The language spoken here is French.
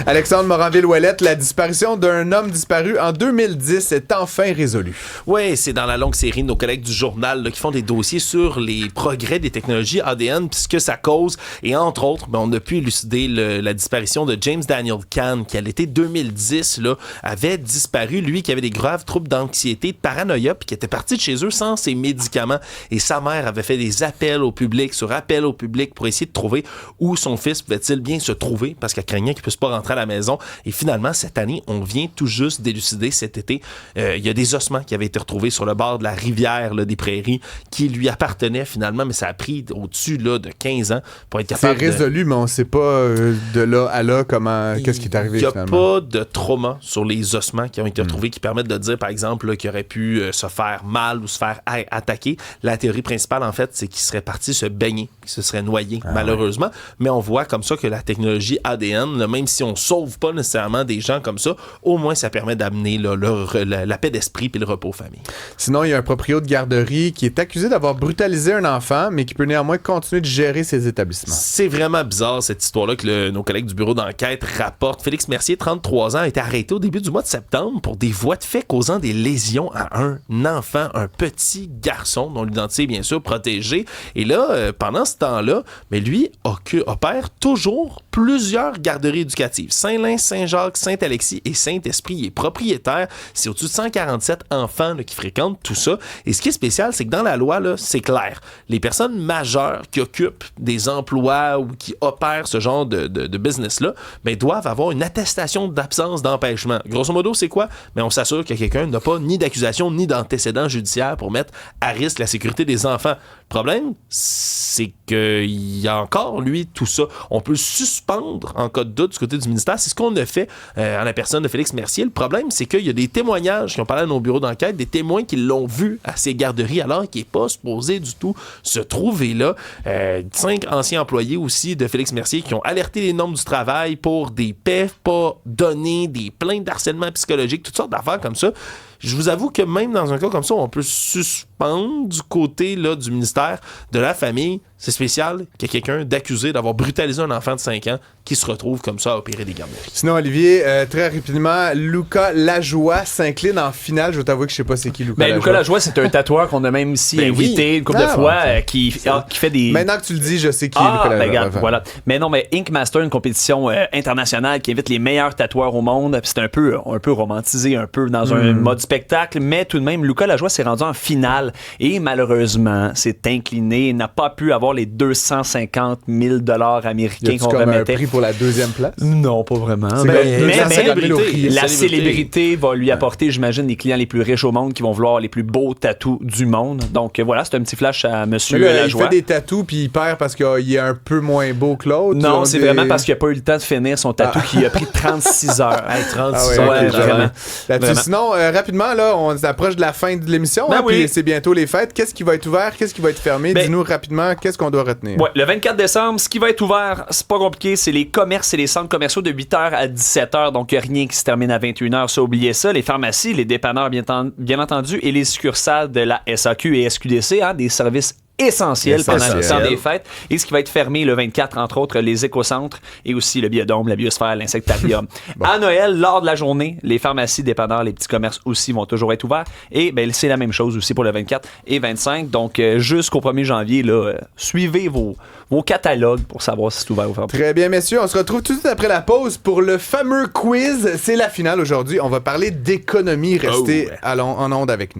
Alexandre Moranville-Ouellette, la disparition d'un homme disparu en 2010 est enfin résolue. Oui, c'est dans la longue série de nos collègues du journal là, qui font des dossiers sur les progrès des technologies ADN, puis ce que ça cause. Et entre autres, on a pu élucider la disparition de James Daniel Kahn, qui à l'été 2010 là, avait disparu, lui qui avait des graves troubles d'anxiété, de paranoïa, puis qui était parti de chez eux sans ses médicaments. Et sa mère avait fait des appels au public sur appel au public pour essayer de trouver où son fils pouvait-il bien se trouver, parce qu'elle craignait qu'il ne puisse pas rentrer à la maison. Et finalement, cette année, on vient tout juste d'élucider cet été. Il y a des ossements qui avaient été retrouvés sur le bord de la rivière là, des Prairies qui lui appartenaient finalement, mais ça a pris au-dessus là, de 15 ans pour être capable C'est résolu, mais on ne sait pas de là à là qu'est-ce qui est arrivé finalement. Il n'y a pas de trauma sur les ossements qui ont été retrouvés qui permettent de dire, par exemple, là, qu'il aurait pu se faire mal ou se faire attaquer. La théorie principale, en fait, c'est qu'il serait parti se baigner, qu'il se serait noyé, malheureusement. Ouais. Mais on voit comme ça que la technologie ADN, là, même si on ne sauve pas nécessairement des gens comme ça, au moins ça permet d'amener là, la paix d'esprit et le repos aux familles. Sinon, il y a un proprio de garderie qui est accusé d'avoir brutalisé un enfant, mais qui peut néanmoins continuer de gérer ses établissements. C'est vraiment bizarre, cette histoire-là, que nos collègues du bureau d'enquête rapportent. Félix Mercier, 33 ans, a été arrêté au début du mois de septembre pour des voies de fait causant des lésions à un enfant, un petit garçon, dont l'identité est bien sûr protégée. Et là, pendant ce temps-là, mais lui opère toujours plusieurs garderies éducatives. Saint-Lin, Saint-Jacques, Saint-Alexis et Saint-Esprit. Il est propriétaire. C'est au-dessus de 147 enfants là, qui fréquentent tout ça. Et ce qui est spécial, c'est que dans la loi, là, c'est clair. Les personnes majeures qui occupent des emplois ou qui opèrent ce genre de business-là, ben, doivent avoir une attestation d'absence d'empêchement. Grosso modo, c'est quoi? Ben, on s'assure que quelqu'un n'a pas ni d'accusation ni d'antécédent judiciaire pour mettre à risque la sécurité des enfants. Le problème, c'est qu'il y a encore, lui, tout ça. On peut suspendre en cas de doute du côté du ministère. C'est ce qu'on a fait en la personne de Félix Mercier. Le problème, c'est qu'il y a des témoignages qui ont parlé à nos bureaux d'enquête, des témoins qui l'ont vu à ces garderies alors qu'il n'est pas supposé du tout se trouver là. 5 anciens employés aussi de Félix Mercier qui ont alerté les normes du travail pour des paix pas données, des plaintes d'harcèlement psychologique, toutes sortes d'affaires comme ça. Je vous avoue que même dans un cas comme ça, on peut suspendre du côté là, du ministère de la famille. C'est spécial qu'il y ait quelqu'un d'accusé d'avoir brutalisé un enfant de 5 ans qui se retrouve comme ça à opérer des garderies. Sinon, Olivier, très rapidement, Lucas Lajoie s'incline en finale. Je vais t'avouer que je sais pas c'est qui Lucas Lajoie. Lucas Lajoie, c'est un tatoueur qu'on a même ici invité une couple de fois qui fait des... Maintenant que tu le dis, je sais qui est Lucas Lajoie. Regarde, voilà. Mais non, mais Ink Master, une compétition internationale qui invite les meilleurs tatoueurs au monde. Puis c'est un peu romantisé, un peu dans un mode spectacle, mais tout de même, Lucas Lajoie s'est rendu en finale et malheureusement s'est incliné, n'a pas pu avoir les 250 000 $ américains qu'on remettait. Un prix pour la deuxième place? Non, pas vraiment. Mais la célébrité va lui apporter, j'imagine, les clients les plus riches au monde qui vont vouloir les plus beaux tatous du monde. Donc voilà, c'est un petit flash à monsieur Lajoie. Il fait des tatous puis il perd parce qu'il est un peu moins beau que l'autre? Non, c'est vraiment parce qu'il n'a pas eu le temps de finir son tatou qui a pris 36 heures. 36 heures, vraiment. Sinon, rapidement, là, on s'approche de la fin de l'émission, puis c'est bientôt les fêtes. Qu'est-ce qui va être ouvert? Qu'est-ce qui va être fermé? Dis-nous rapidement, qu'est-ce qu'on doit retenir? Ouais, le 24 décembre, ce qui va être ouvert, c'est pas compliqué, c'est les commerces et les centres commerciaux de 8h à 17h, donc rien qui se termine à 21h, ça, oubliez ça. Les pharmacies, les dépanneurs, bien entendu, et les succursales de la SAQ et SQDC, des services essentiel pendant le temps des fêtes. Et ce qui va être fermé le 24, entre autres, les écocentres et aussi le biodôme, la biosphère, l'insectarium. À Noël, lors de la journée, les pharmacies, dépanneurs, les petits commerces aussi vont toujours être ouverts. Et c'est la même chose aussi pour le 24 et 25. Donc, jusqu'au 1er janvier, là, suivez vos catalogues pour savoir si c'est ouvert ou fermé. Très bien, messieurs. On se retrouve tout de suite après la pause pour le fameux quiz. C'est la finale aujourd'hui. On va parler d'économie. Restez en onde avec nous.